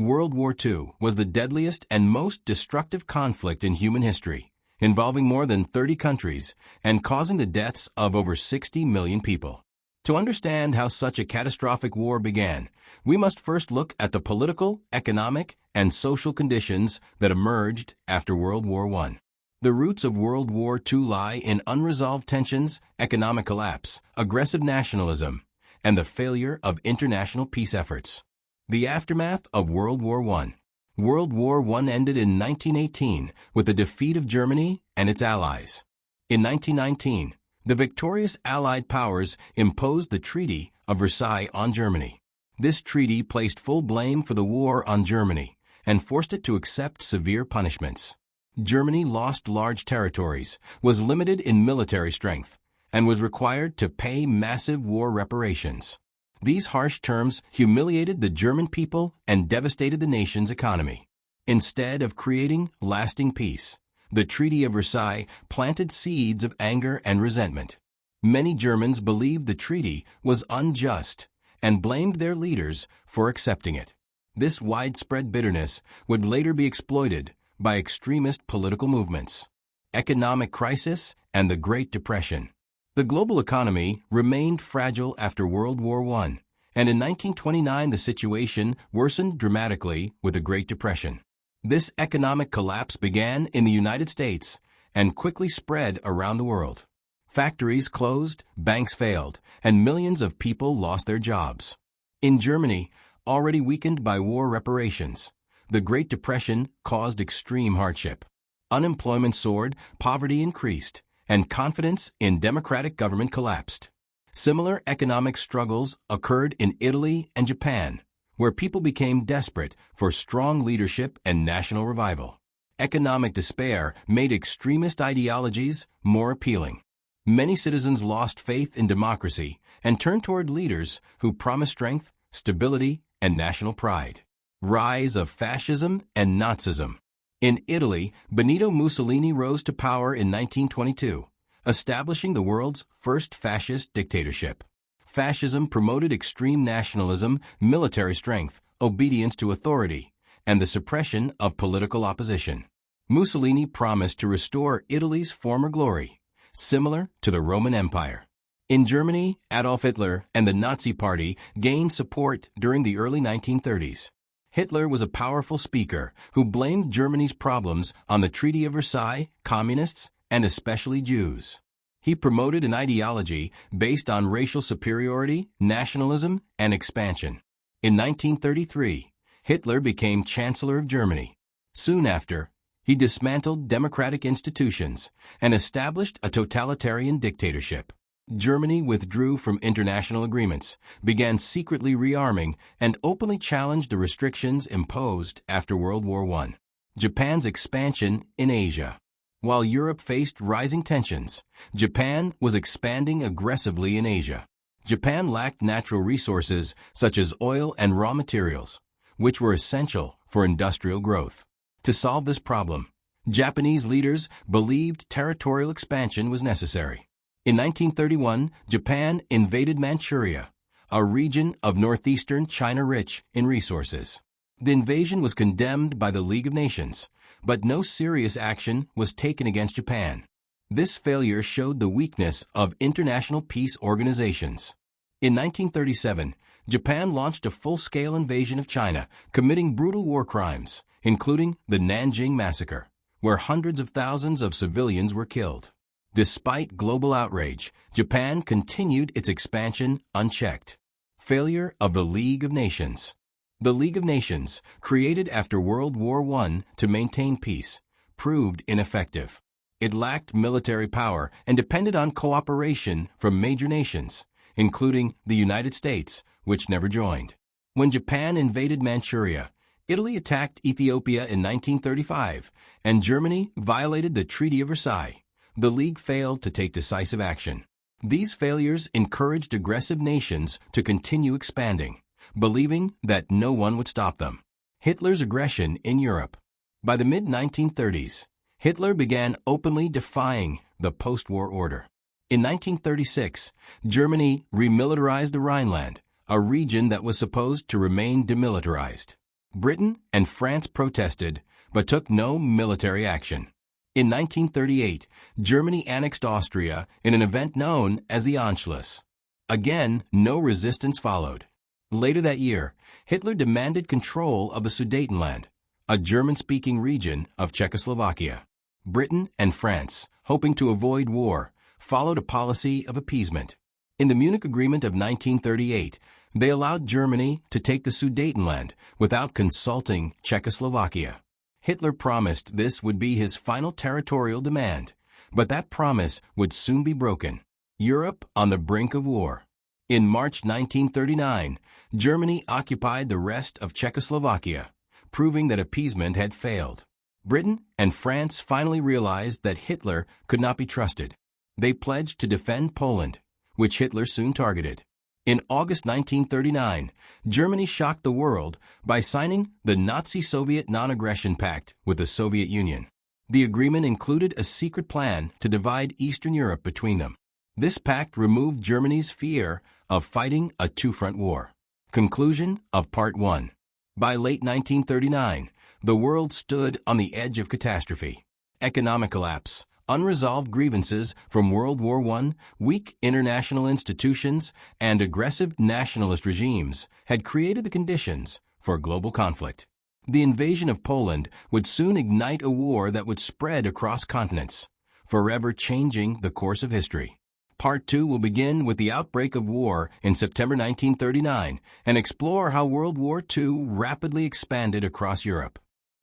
World War II was the deadliest and most destructive conflict in human history, involving more than 30 countries and causing the deaths of over 60 million people. To understand how such a catastrophic war began, we must first look at the political, economic, and social conditions that emerged after World War I. The roots of World War II lie in unresolved tensions, economic collapse, aggressive nationalism, and the failure of international peace efforts. The aftermath of World War I. World War I ended in 1918 with the defeat of Germany and its allies. In 1919, the victorious Allied powers imposed the Treaty of Versailles on Germany. This treaty placed full blame for the war on Germany and forced it to accept severe punishments. Germany lost large territories, was limited in military strength, and was required to pay massive war reparations. These harsh terms humiliated the German people and devastated the nation's economy. Instead of creating lasting peace, the Treaty of Versailles planted seeds of anger and resentment. Many Germans believed the treaty was unjust and blamed their leaders for accepting it. This widespread bitterness would later be exploited by extremist political movements. Economic crisis and the Great Depression. The global economy remained fragile after World War I, and in 1929 the situation worsened dramatically with the Great Depression. This economic collapse began in the United States and quickly spread around the world. Factories closed, banks failed, and millions of people lost their jobs. In Germany, already weakened by war reparations, the Great Depression caused extreme hardship. Unemployment soared, poverty increased, and confidence in democratic government collapsed. Similar economic struggles occurred in Italy and Japan, where people became desperate for strong leadership and national revival. Economic despair made extremist ideologies more appealing. Many citizens lost faith in democracy and turned toward leaders who promised strength, stability, and national pride. Rise of fascism and Nazism. In Italy, Benito Mussolini rose to power in 1922, establishing the world's first fascist dictatorship. Fascism promoted extreme nationalism, military strength, obedience to authority, and the suppression of political opposition. Mussolini promised to restore Italy's former glory, similar to the Roman Empire. In Germany, Adolf Hitler and the Nazi Party gained support during the early 1930s. Hitler was a powerful speaker who blamed Germany's problems on the Treaty of Versailles, communists, and especially Jews. He promoted an ideology based on racial superiority, nationalism, and expansion. In 1933, Hitler became Chancellor of Germany. Soon after, he dismantled democratic institutions and established a totalitarian dictatorship. Germany withdrew from international agreements, began secretly rearming, and openly challenged the restrictions imposed after World War I. Japan's expansion in Asia. While Europe faced rising tensions, Japan was expanding aggressively in Asia. Japan lacked natural resources such as oil and raw materials, which were essential for industrial growth. To solve this problem, Japanese leaders believed territorial expansion was necessary. In 1931, Japan invaded Manchuria, a region of northeastern China rich in resources. The invasion was condemned by the League of Nations, but no serious action was taken against Japan. This failure showed the weakness of international peace organizations. In 1937, Japan launched a full-scale invasion of China, committing brutal war crimes, including the Nanjing Massacre, where hundreds of thousands of civilians were killed. Despite global outrage, Japan continued its expansion unchecked. Failure of the League of Nations. The League of Nations, created after World War I to maintain peace, proved ineffective. It lacked military power and depended on cooperation from major nations, including the United States, which never joined. When Japan invaded Manchuria, Italy attacked Ethiopia in 1935, and Germany violated the Treaty of Versailles. The League failed to take decisive action. These failures encouraged aggressive nations to continue expanding, believing that no one would stop them. Hitler's aggression in Europe. By the mid-1930s, Hitler began openly defying the post-war order. In 1936, Germany remilitarized the Rhineland, a region that was supposed to remain demilitarized. Britain and France protested, but took no military action. In 1938, Germany annexed Austria in an event known as the Anschluss. Again, no resistance followed. Later that year, Hitler demanded control of the Sudetenland, a German-speaking region of Czechoslovakia. Britain and France, hoping to avoid war, followed a policy of appeasement. In the Munich Agreement of 1938, they allowed Germany to take the Sudetenland without consulting Czechoslovakia. Hitler promised this would be his final territorial demand, but that promise would soon be broken. Europe on the brink of war. In March 1939, Germany occupied the rest of Czechoslovakia, proving that appeasement had failed. Britain and France finally realized that Hitler could not be trusted. They pledged to defend Poland, which Hitler soon targeted. In August 1939, Germany shocked the world by signing the Nazi-Soviet Non-Aggression Pact with the Soviet Union. The agreement included a secret plan to divide Eastern Europe between them. This pact removed Germany's fear of fighting a two-front war. Conclusion of Part 1. By late 1939, the world stood on the edge of catastrophe. Economic collapse, unresolved grievances from World War I, weak international institutions, and aggressive nationalist regimes had created the conditions for global conflict. The invasion of Poland would soon ignite a war that would spread across continents, forever changing the course of history. Part 2 will begin with the outbreak of war in September 1939 and explore how World War II rapidly expanded across Europe.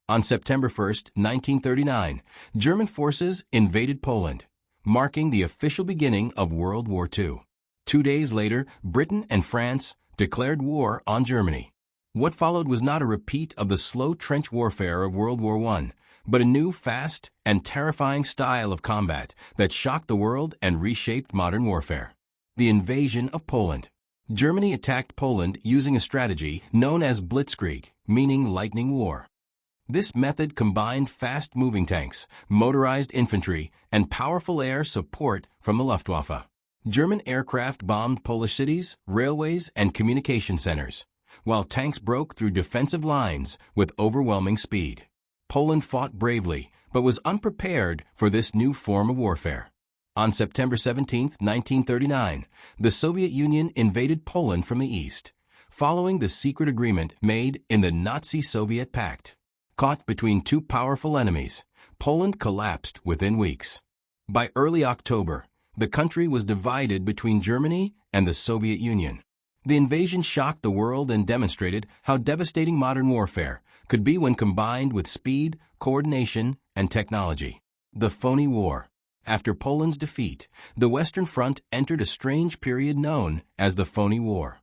On September 1, 1939, German forces invaded Poland, marking the official beginning of World War II. 2 days later, Britain and France declared war on Germany. What followed was not a repeat of the slow trench warfare of World War I, but a new, fast, and terrifying style of combat that shocked the world and reshaped modern warfare. The invasion of Poland. Germany attacked Poland using a strategy known as Blitzkrieg, meaning lightning war. This method combined fast-moving tanks, motorized infantry, and powerful air support from the Luftwaffe. German aircraft bombed Polish cities, railways, and communication centers, while tanks broke through defensive lines with overwhelming speed. Poland fought bravely, but was unprepared for this new form of warfare. On September 17, 1939, the Soviet Union invaded Poland from the east, following the secret agreement made in the Nazi-Soviet Pact. Caught between two powerful enemies, Poland collapsed within weeks. By early October, the country was divided between Germany and the Soviet Union. The invasion shocked the world and demonstrated how devastating modern warfare could be when combined with speed, coordination, and technology. The phony war. After Poland's defeat, the Western Front entered a strange period known as the phony war.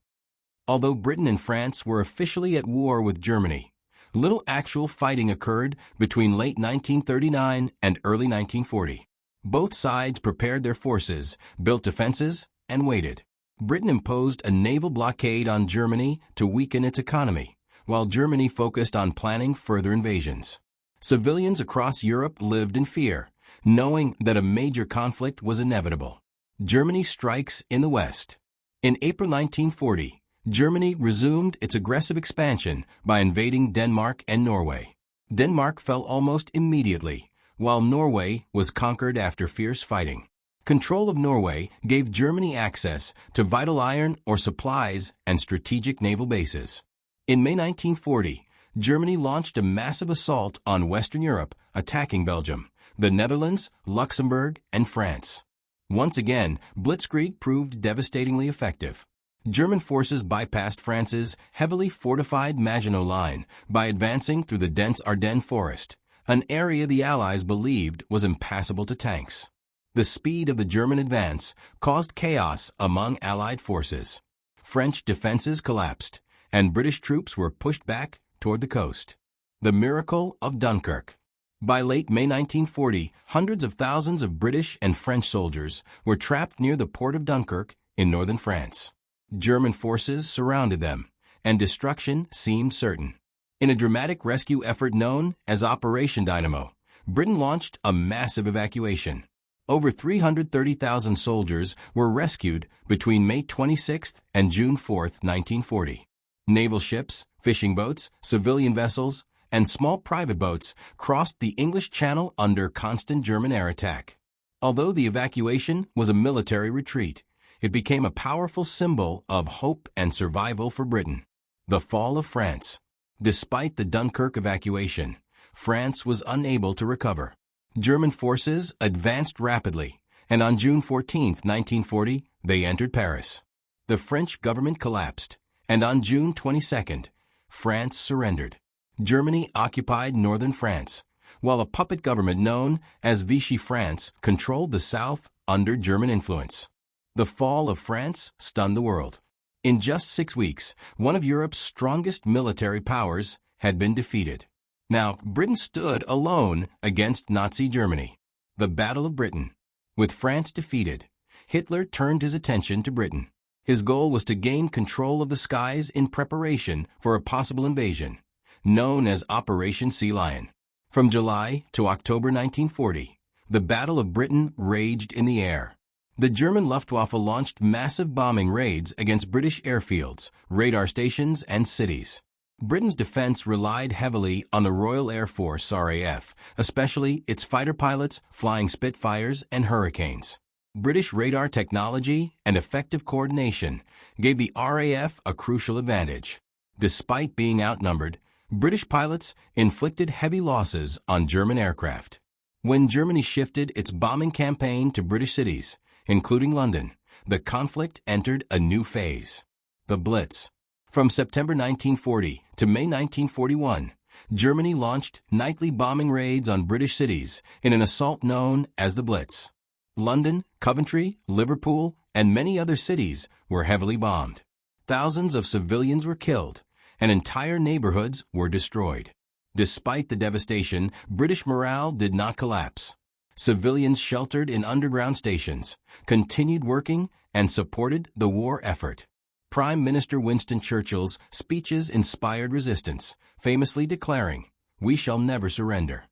Although Britain and France were officially at war with Germany, little actual fighting occurred between late 1939 and early 1940. Both sides prepared their forces, built defenses, and waited. Britain imposed a naval blockade on Germany to weaken its economy, while Germany focused on planning further invasions. Civilians across Europe lived in fear, knowing that a major conflict was inevitable. Germany strikes in the West. In April 1940, Germany resumed its aggressive expansion by invading Denmark and Norway. Denmark fell almost immediately, while Norway was conquered after fierce fighting. Control of Norway gave Germany access to vital iron ore supplies and strategic naval bases. In May 1940, Germany launched a massive assault on Western Europe, attacking Belgium, the Netherlands, Luxembourg, and France. Once again, Blitzkrieg proved devastatingly effective. German forces bypassed France's heavily fortified Maginot Line by advancing through the dense Ardennes forest, an area the Allies believed was impassable to tanks. The speed of the German advance caused chaos among Allied forces. French defenses collapsed, and British troops were pushed back toward the coast. The miracle of Dunkirk. By late May 1940, hundreds of thousands of British and French soldiers were trapped near the port of Dunkirk in northern France. German forces surrounded them, and destruction seemed certain. In a dramatic rescue effort known as Operation Dynamo, Britain launched a massive evacuation. Over 330,000 soldiers were rescued between May 26 and June 4, 1940. Naval ships, fishing boats, civilian vessels, and small private boats crossed the English Channel under constant German air attack. Although the evacuation was a military retreat, it became a powerful symbol of hope and survival for Britain. The fall of France. Despite the Dunkirk evacuation, France was unable to recover. German forces advanced rapidly, and on June 14, 1940, they entered Paris. The French government collapsed, and on June 22, France surrendered. Germany occupied northern France, while a puppet government known as Vichy France controlled the south under German influence. The fall of France stunned the world. In just 6 weeks, one of Europe's strongest military powers had been defeated. Now, Britain stood alone against Nazi Germany. The Battle of Britain. With France defeated, Hitler turned his attention to Britain. His goal was to gain control of the skies in preparation for a possible invasion, known as Operation Sea Lion. From July to October 1940, the Battle of Britain raged in the air. The German Luftwaffe launched massive bombing raids against British airfields, radar stations, and cities. Britain's defense relied heavily on the Royal Air Force RAF, especially its fighter pilots, flying Spitfires, and Hurricanes. British radar technology and effective coordination gave the RAF a crucial advantage. Despite being outnumbered, British pilots inflicted heavy losses on German aircraft. When Germany shifted its bombing campaign to British cities, including London, the conflict entered a new phase. The Blitz. From September 1940 to May 1941, Germany launched nightly bombing raids on British cities in an assault known as the Blitz. London, Coventry, Liverpool, and many other cities were heavily bombed. Thousands of civilians were killed, and entire neighborhoods were destroyed. Despite the devastation, British morale did not collapse. Civilians sheltered in underground stations, continued working, and supported the war effort. Prime Minister Winston Churchill's speeches inspired resistance, famously declaring, "We shall never surrender."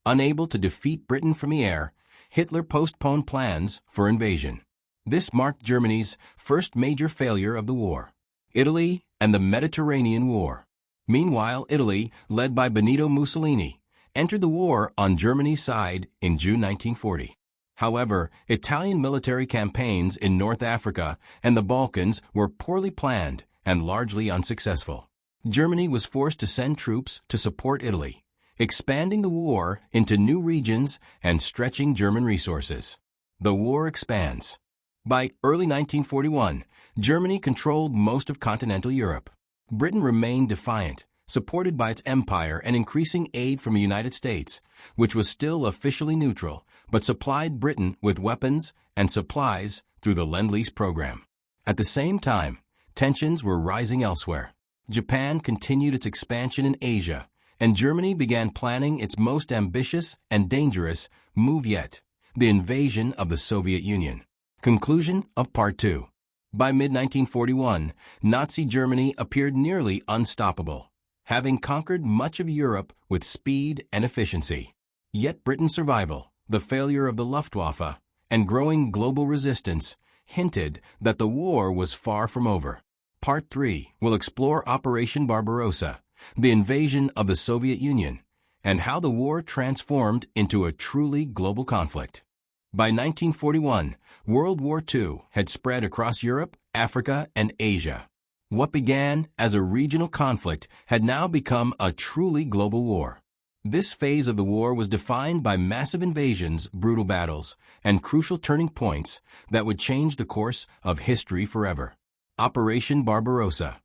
Unable to defeat Britain from the air, Hitler postponed plans for invasion. This marked Germany's first major failure of the war. Italy and the Mediterranean War. Meanwhile, Italy, led by Benito Mussolini, entered the war on Germany's side in June 1940. However, Italian military campaigns in North Africa and the Balkans were poorly planned and largely unsuccessful. Germany was forced to send troops to support Italy, expanding the war into new regions and stretching German resources. The war expands. By early 1941, Germany controlled most of continental Europe. Britain remained defiant, supported by its empire and increasing aid from the United States, which was still officially neutral, but supplied Britain with weapons and supplies through the Lend-Lease program. At the same time, tensions were rising elsewhere. Japan continued its expansion in Asia, and Germany began planning its most ambitious and dangerous move yet, the invasion of the Soviet Union. Conclusion of Part 2. By mid-1941, Nazi Germany appeared nearly unstoppable, having conquered much of Europe with speed and efficiency. Yet Britain's survival, the failure of the Luftwaffe, and growing global resistance hinted that the war was far from over. Part 3 will explore Operation Barbarossa, the invasion of the Soviet Union, and how the war transformed into a truly global conflict. By 1941, World War II had spread across Europe, Africa, and Asia. What began as a regional conflict had now become a truly global war. This phase of the war was defined by massive invasions, brutal battles, and crucial turning points that would change the course of history forever. Operation Barbarossa.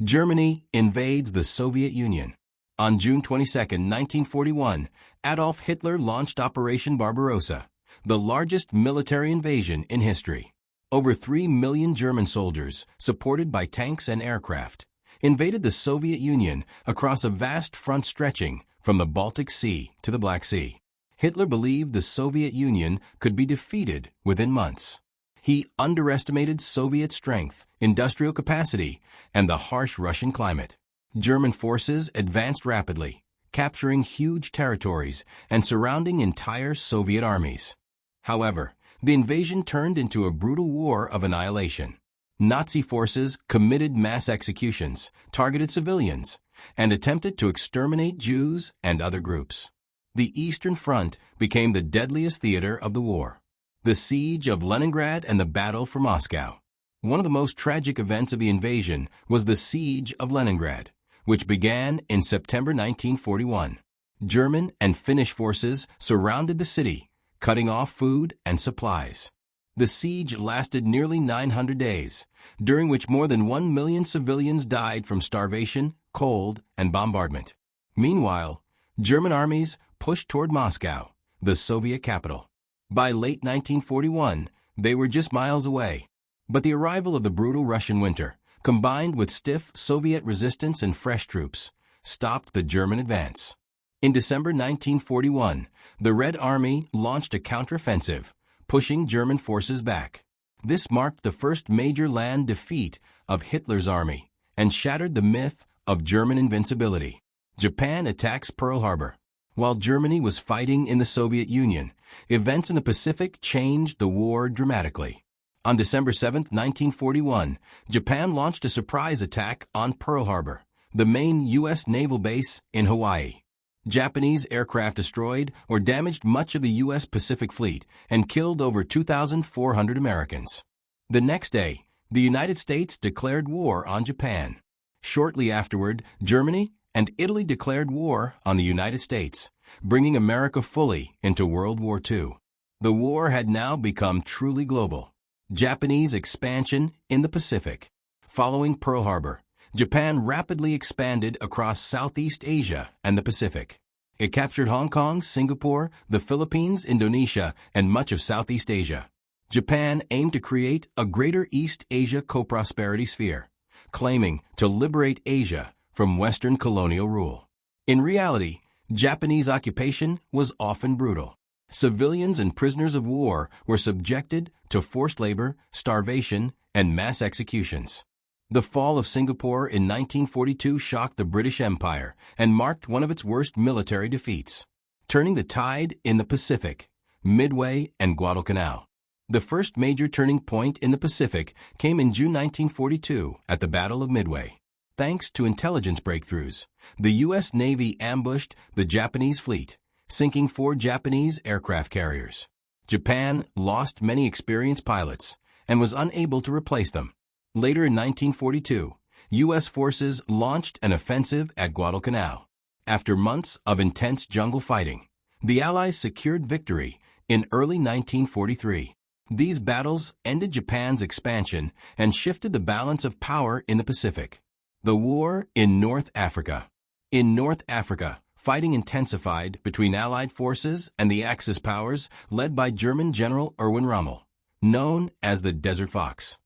Germany invades the Soviet Union. On June 22, 1941, Adolf Hitler launched Operation Barbarossa, the largest military invasion in history. Over 3 million German soldiers, supported by tanks and aircraft, invaded the Soviet Union across a vast front stretching from the Baltic Sea to the Black Sea. Hitler believed the Soviet Union could be defeated within months. He underestimated Soviet strength, industrial capacity, and the harsh Russian climate. German forces advanced rapidly, capturing huge territories and surrounding entire Soviet armies. However, the invasion turned into a brutal war of annihilation. Nazi forces committed mass executions, targeted civilians, and attempted to exterminate Jews and other groups. The Eastern Front became the deadliest theater of the war. The siege of Leningrad and the battle for Moscow. One of the most tragic events of the invasion was the siege of Leningrad, which began in September 1941. German and Finnish forces surrounded the city, cutting off food and supplies. The siege lasted nearly 900 days, during which more than 1 million civilians died from starvation, cold, and bombardment. Meanwhile, German armies pushed toward Moscow, the Soviet capital. By late 1941, they were just miles away. But the arrival of the brutal Russian winter, combined with stiff Soviet resistance and fresh troops, stopped the German advance. In December 1941, the Red Army launched a counteroffensive, pushing German forces back. This marked the first major land defeat of Hitler's army and shattered the myth of German invincibility. Japan attacks Pearl Harbor. While Germany was fighting in the Soviet Union, events in the Pacific changed the war dramatically. On December 7, 1941, Japan launched a surprise attack on Pearl Harbor, the main U.S. naval base in Hawaii. Japanese aircraft destroyed or damaged much of the U.S. Pacific Fleet and killed over 2,400 Americans. The next day, the United States declared war on Japan. Shortly afterward, Germany and Italy declared war on the United States, bringing America fully into World War II. The war had now become truly global. Japanese expansion in the Pacific. Following Pearl Harbor, Japan rapidly expanded across Southeast Asia and the Pacific. It captured Hong Kong, Singapore, the Philippines, Indonesia, and much of Southeast Asia. Japan aimed to create a greater East Asia co-prosperity sphere, claiming to liberate Asia from Western colonial rule. In reality, Japanese occupation was often brutal. Civilians and prisoners of war were subjected to forced labor, starvation, and mass executions. The fall of Singapore in 1942 shocked the British Empire and marked one of its worst military defeats, turning the tide in the Pacific, Midway, and Guadalcanal. The first major turning point in the Pacific came in June 1942 at the Battle of Midway. Thanks to intelligence breakthroughs, the U.S. Navy ambushed the Japanese fleet, sinking 4 Japanese aircraft carriers. Japan lost many experienced pilots and was unable to replace them. Later in 1942, U.S. forces launched an offensive at Guadalcanal. After months of intense jungle fighting, the Allies secured victory in early 1943. These battles ended Japan's expansion and shifted the balance of power in the Pacific. The war in North Africa. In North Africa, fighting intensified between Allied forces and the Axis powers led by German General Erwin Rommel, known as the Desert Fox.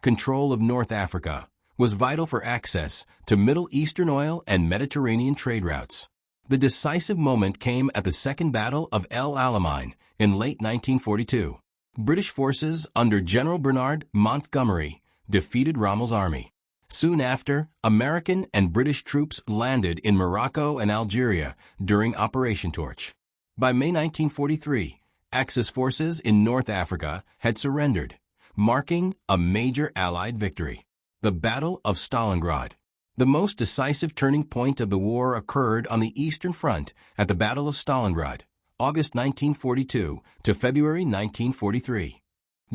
Control of North Africa was vital for access to Middle Eastern oil and Mediterranean trade routes. The decisive moment came at the Second Battle of El Alamein in late 1942. British forces under General Bernard Montgomery defeated Rommel's army. Soon after, American and British troops landed in Morocco and Algeria during Operation Torch. By May 1943, Axis forces in North Africa had surrendered, marking a major Allied victory. The Battle of Stalingrad. The most decisive turning point of the war occurred on the Eastern Front at the Battle of Stalingrad, August 1942 to February 1943.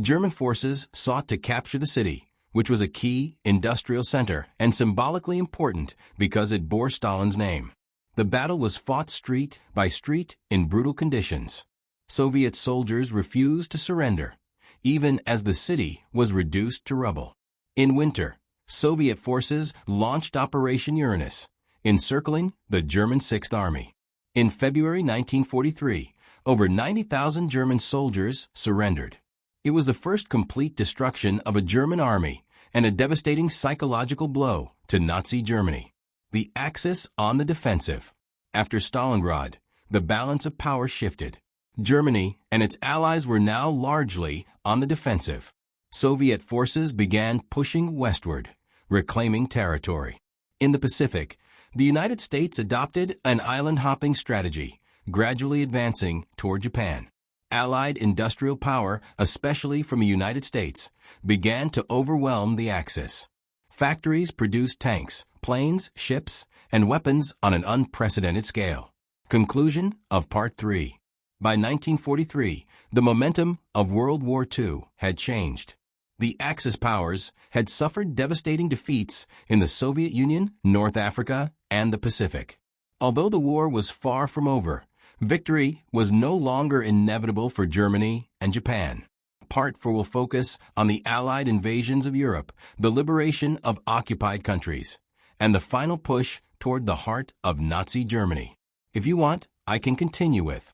German forces sought to capture the city, which was a key industrial center and symbolically important because it bore Stalin's name. The battle was fought street by street in brutal conditions. Soviet soldiers refused to surrender, even as the city was reduced to rubble. In winter, Soviet forces launched Operation Uranus, encircling the German Sixth Army. In February 1943, over 90,000 German soldiers surrendered. It was the first complete destruction of a German army and a devastating psychological blow to Nazi Germany. The Axis on the defensive. After Stalingrad, the balance of power shifted. Germany and its allies were now largely on the defensive. Soviet forces began pushing westward, reclaiming territory. In the Pacific, the United States adopted an island-hopping strategy, gradually advancing toward Japan. Allied industrial power, especially from the United States, began to overwhelm the Axis. Factories produced tanks, planes, ships, and weapons on an unprecedented scale. Conclusion of Part 3. By 1943, the momentum of World War II had changed. The Axis powers had suffered devastating defeats in the Soviet Union, North Africa, and the Pacific. Although the war was far from over, victory was no longer inevitable for Germany and Japan. Part 4 will focus on the Allied invasions of Europe, the liberation of occupied countries, and the final push toward the heart of Nazi Germany. If you want, I can continue with.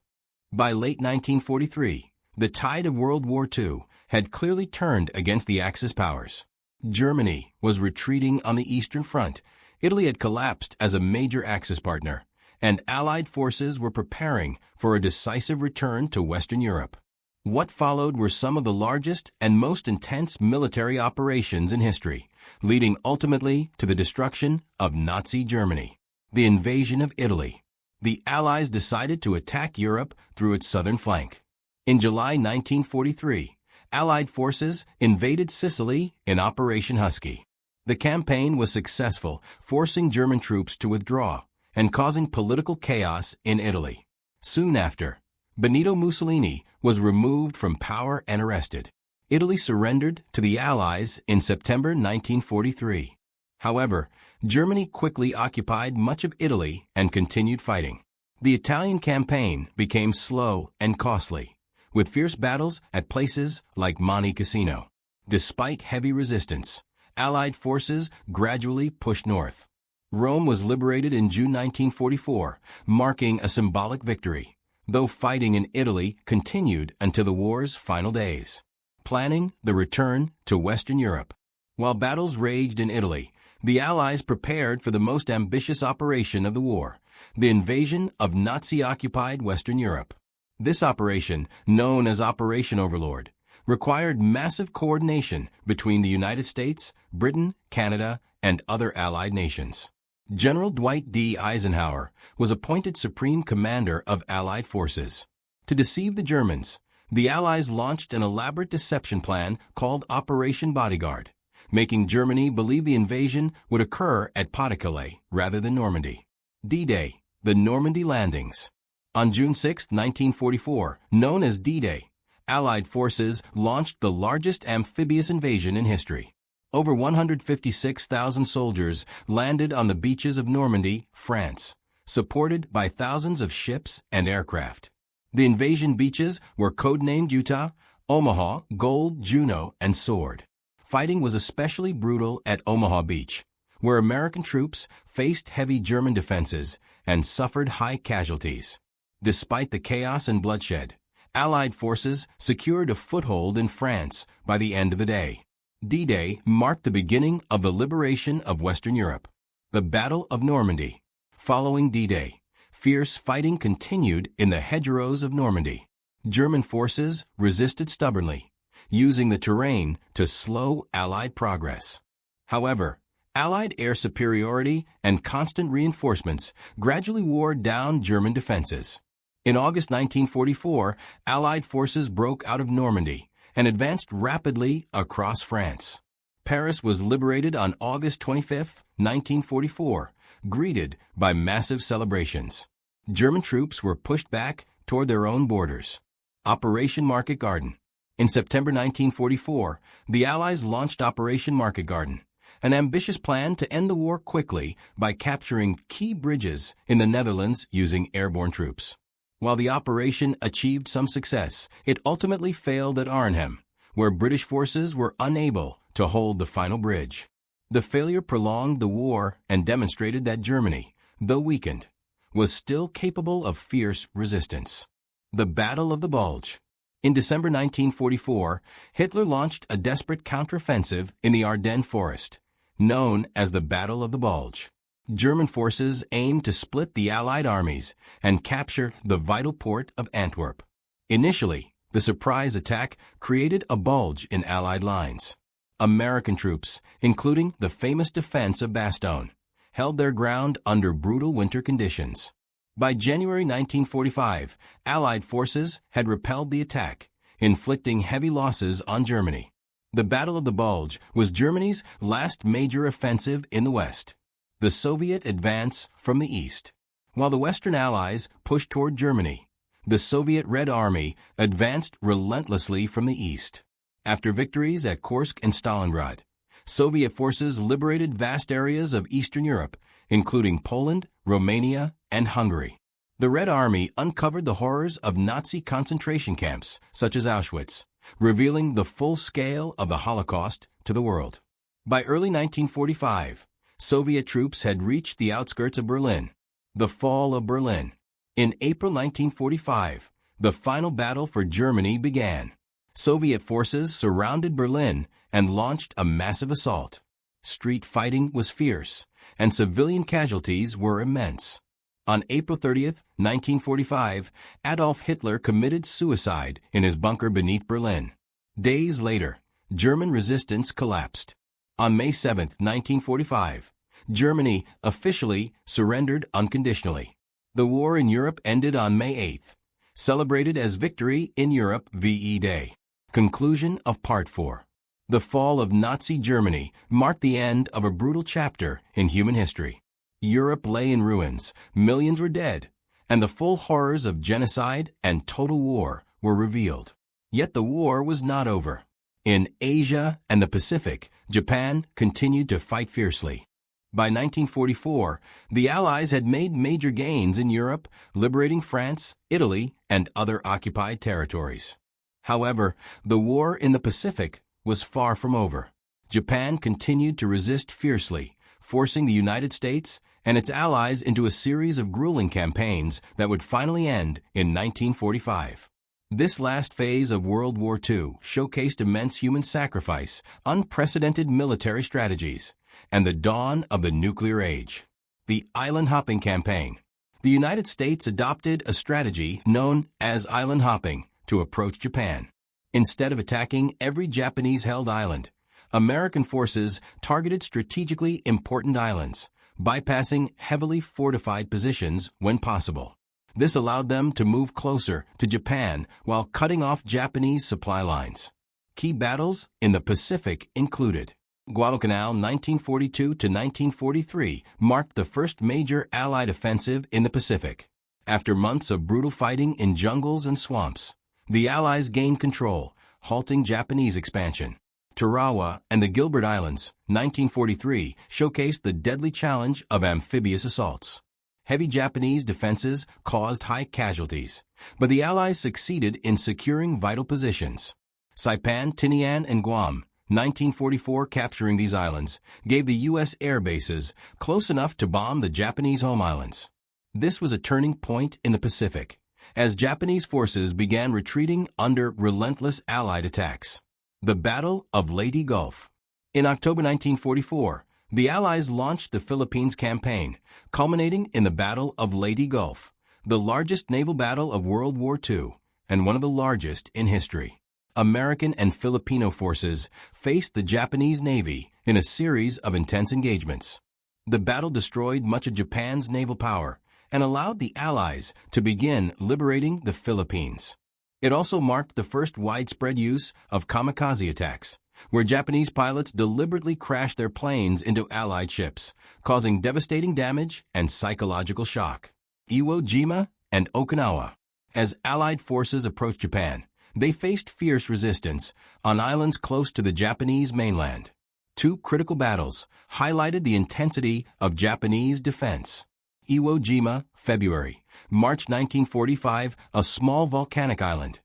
By late 1943, the tide of World War II had clearly turned against the Axis powers. Germany was retreating on the Eastern Front, Italy had collapsed as a major Axis partner, and Allied forces were preparing for a decisive return to Western Europe. What followed were some of the largest and most intense military operations in history, leading ultimately to the destruction of Nazi Germany. The invasion of Italy. The Allies decided to attack Europe through its southern flank. In July 1943, Allied forces invaded Sicily in Operation Husky. The campaign was successful, forcing German troops to withdraw and causing political chaos in Italy. Soon after, Benito Mussolini was removed from power and arrested. Italy surrendered to the Allies in September 1943. However, Germany quickly occupied much of Italy and continued fighting. The Italian campaign became slow and costly, with fierce battles at places like Monte Cassino. Despite heavy resistance, Allied forces gradually pushed north. Rome was liberated in June 1944, marking a symbolic victory, though fighting in Italy continued until the war's final days. Planning the return to Western Europe. While battles raged in Italy, the Allies prepared for the most ambitious operation of the war, the invasion of Nazi-occupied Western Europe. This operation, known as Operation Overlord, required massive coordination between the United States, Britain, Canada, and other Allied nations. General Dwight D. Eisenhower was appointed Supreme Commander of Allied forces. To deceive the Germans, the Allies launched an elaborate deception plan called Operation Bodyguard, making Germany believe the invasion would occur at Pas-de-Calais rather than Normandy. D-Day, the Normandy landings. On June 6, 1944, known as D-Day, Allied forces launched the largest amphibious invasion in history. Over 156,000 soldiers landed on the beaches of Normandy, France, supported by thousands of ships and aircraft. The invasion beaches were codenamed Utah, Omaha, Gold, Juno, and Sword. Fighting was especially brutal at Omaha Beach, where American troops faced heavy German defenses and suffered high casualties. Despite the chaos and bloodshed, Allied forces secured a foothold in France by the end of the day. D-Day marked the beginning of the liberation of Western Europe. The Battle of Normandy. Following D-Day, fierce fighting continued in the hedgerows of Normandy. German forces resisted stubbornly, using the terrain to slow Allied progress. However, Allied air superiority and constant reinforcements gradually wore down German defenses. In August 1944, Allied forces broke out of Normandy and advanced rapidly across France. Paris was liberated on August 25, 1944, greeted by massive celebrations. German troops were pushed back toward their own borders. Operation Market Garden. In September 1944, the Allies launched Operation Market Garden, an ambitious plan to end the war quickly by capturing key bridges in the Netherlands using airborne troops. While the operation achieved some success, it ultimately failed at Arnhem, where British forces were unable to hold the final bridge. The failure prolonged the war and demonstrated that Germany, though weakened, was still capable of fierce resistance. The Battle of the Bulge. In December 1944, Hitler launched a desperate counteroffensive in the Ardennes forest, known as the Battle of the Bulge. German forces aimed to split the Allied armies and capture the vital port of Antwerp. Initially, the surprise attack created a bulge in Allied lines. American troops, including the famous defense of Bastogne, held their ground under brutal winter conditions. By January 1945, Allied forces had repelled the attack, inflicting heavy losses on Germany. The Battle of the Bulge was Germany's last major offensive in the West. The Soviet advance from the east. While the Western Allies pushed toward Germany, the Soviet Red Army advanced relentlessly from the east. After victories at Kursk and Stalingrad, Soviet forces liberated vast areas of Eastern Europe, including Poland, Romania, and Hungary. The Red Army uncovered the horrors of Nazi concentration camps, such as Auschwitz, revealing the full scale of the Holocaust to the world. By early 1945, Soviet troops had reached the outskirts of Berlin. The fall of Berlin. In April 1945, the final battle for Germany began. Soviet forces surrounded Berlin and launched a massive assault. Street fighting was fierce, and civilian casualties were immense. On April 30, 1945, Adolf Hitler committed suicide in his bunker beneath Berlin. Days later, German resistance collapsed. On May 7, 1945, Germany officially surrendered unconditionally. The war in Europe ended on May 8, celebrated as Victory in Europe VE Day. Conclusion of Part 4. The fall of Nazi Germany marked the end of a brutal chapter in human history. Europe lay in ruins, millions were dead, and the full horrors of genocide and total war were revealed. Yet the war was not over. In Asia and the Pacific, Japan continued to fight fiercely. By 1944, the Allies had made major gains in Europe, liberating France, Italy, and other occupied territories. However, the war in the Pacific was far from over. Japan continued to resist fiercely, forcing the United States and its allies into a series of grueling campaigns that would finally end in 1945. This last phase of World War II showcased immense human sacrifice, unprecedented military strategies, and the dawn of the nuclear age. The Island Hopping Campaign. The United States adopted a strategy known as island hopping to approach Japan. Instead of attacking every Japanese-held island, American forces targeted strategically important islands, bypassing heavily fortified positions when possible. This allowed them to move closer to Japan while cutting off Japanese supply lines. Key battles in the Pacific included Guadalcanal 1942 to 1943 marked the first major Allied offensive in the Pacific. After months of brutal fighting in jungles and swamps, the Allies gained control, halting Japanese expansion. Tarawa and the Gilbert Islands, 1943, showcased the deadly challenge of amphibious assaults. Heavy Japanese defenses caused high casualties, but the Allies succeeded in securing vital positions. Saipan, Tinian, and Guam, 1944, capturing these islands, gave the U.S. air bases close enough to bomb the Japanese home islands. This was a turning point in the Pacific, as Japanese forces began retreating under relentless Allied attacks. The Battle of Leyte Gulf. In October 1944, the Allies launched the Philippines campaign, culminating in the Battle of Leyte Gulf, the largest naval battle of World War II, and one of the largest in history. American and Filipino forces faced the Japanese Navy in a series of intense engagements. The battle destroyed much of Japan's naval power and allowed the Allies to begin liberating the Philippines. It also marked the first widespread use of kamikaze attacks, where Japanese pilots deliberately crashed their planes into Allied ships, causing devastating damage and psychological shock. Iwo Jima and Okinawa. As Allied forces approached Japan, they faced fierce resistance on islands close to the Japanese mainland. Two critical battles highlighted the intensity of Japanese defense. Iwo Jima, February. March 1945, a small volcanic island,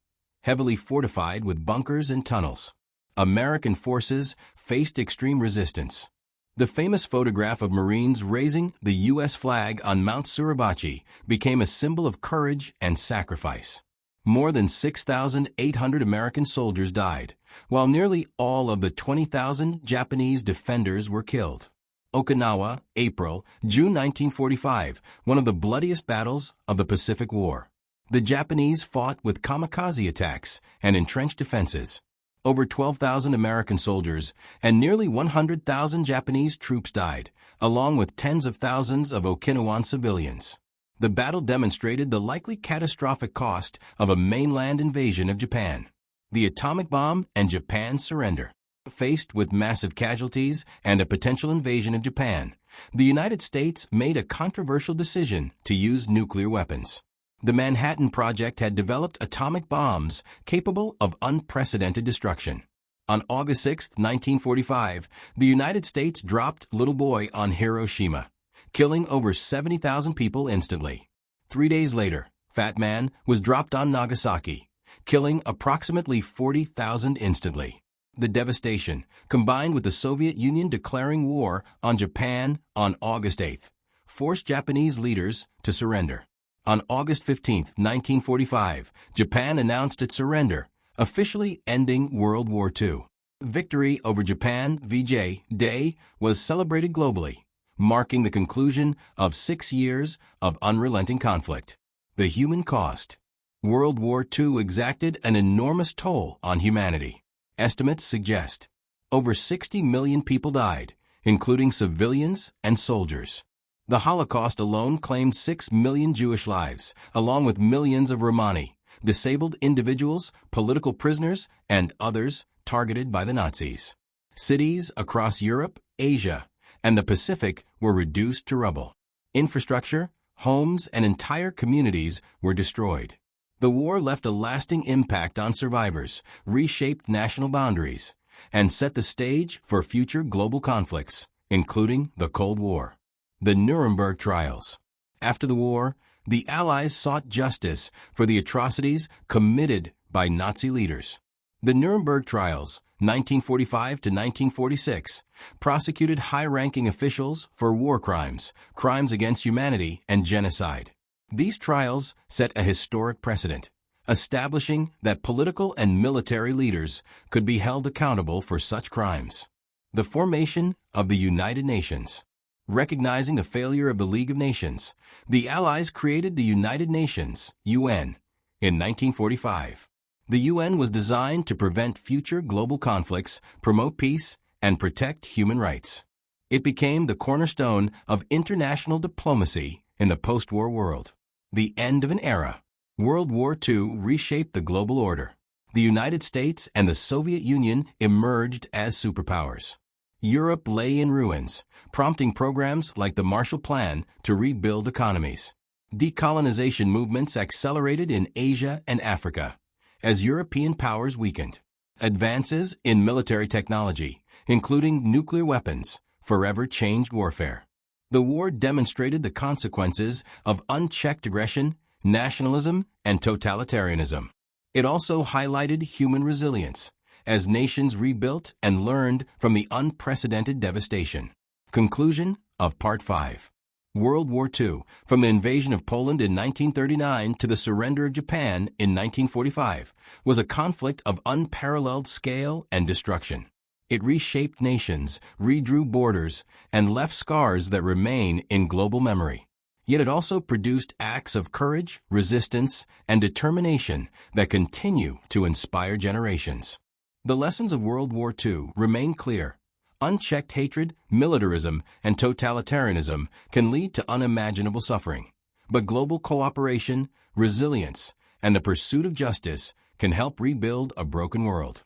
heavily fortified with bunkers and tunnels. American forces faced extreme resistance. The famous photograph of Marines raising the U.S. flag on Mount Suribachi became a symbol of courage and sacrifice. More than 6,800 American soldiers died, while nearly all of the 20,000 Japanese defenders were killed. Okinawa, April, June 1945, one of the bloodiest battles of the Pacific War. The Japanese fought with kamikaze attacks and entrenched defenses. Over 12,000 American soldiers and nearly 100,000 Japanese troops died, along with tens of thousands of Okinawan civilians. The battle demonstrated the likely catastrophic cost of a mainland invasion of Japan. The atomic bomb and Japan's surrender. Faced with massive casualties and a potential invasion of Japan, the United States made a controversial decision to use nuclear weapons. The Manhattan Project had developed atomic bombs capable of unprecedented destruction. On August 6, 1945, the United States dropped Little Boy on Hiroshima, killing over 70,000 people instantly. 3 days later, Fat Man was dropped on Nagasaki, killing approximately 40,000 instantly. The devastation, combined with the Soviet Union declaring war on Japan on August 8, forced Japanese leaders to surrender. On August 15, 1945, Japan announced its surrender, officially ending World War II. Victory over Japan VJ Day was celebrated globally, marking the conclusion of 6 years of unrelenting conflict. The human cost. World War II exacted an enormous toll on humanity. Estimates suggest over 60 million people died, including civilians and soldiers. The Holocaust alone claimed 6 million Jewish lives, along with millions of Romani, disabled individuals, political prisoners, and others targeted by the Nazis. Cities across Europe, Asia, and the Pacific were reduced to rubble. Infrastructure, homes, and entire communities were destroyed. The war left a lasting impact on survivors, reshaped national boundaries, and set the stage for future global conflicts, including the Cold War. The Nuremberg Trials. After the war, the Allies sought justice for the atrocities committed by Nazi leaders. The Nuremberg Trials, 1945 to 1946, prosecuted high-ranking officials for war crimes, crimes against humanity, and genocide. These trials set a historic precedent, establishing that political and military leaders could be held accountable for such crimes. The formation of the United Nations. Recognizing the failure of the League of Nations, the Allies created the United Nations, UN, in 1945. The UN was designed to prevent future global conflicts, promote peace, and protect human rights. It became the cornerstone of international diplomacy in the post-war world. The end of an era. World War II reshaped the global order. The United States and the Soviet Union emerged as superpowers. Europe lay in ruins, prompting programs like the Marshall Plan to rebuild economies. Decolonization movements accelerated in Asia and Africa as European powers weakened. Advances in military technology, including nuclear weapons, forever changed warfare. The war demonstrated the consequences of unchecked aggression, nationalism, and totalitarianism. It also highlighted human resilience as nations rebuilt and learned from the unprecedented devastation. Conclusion of Part 5. World War II, from the invasion of Poland in 1939 to the surrender of Japan in 1945, was a conflict of unparalleled scale and destruction. It reshaped nations, redrew borders, and left scars that remain in global memory. Yet it also produced acts of courage, resistance, and determination that continue to inspire generations. The lessons of World War II remain clear. Unchecked hatred, militarism, and totalitarianism can lead to unimaginable suffering. But global cooperation, resilience, and the pursuit of justice can help rebuild a broken world.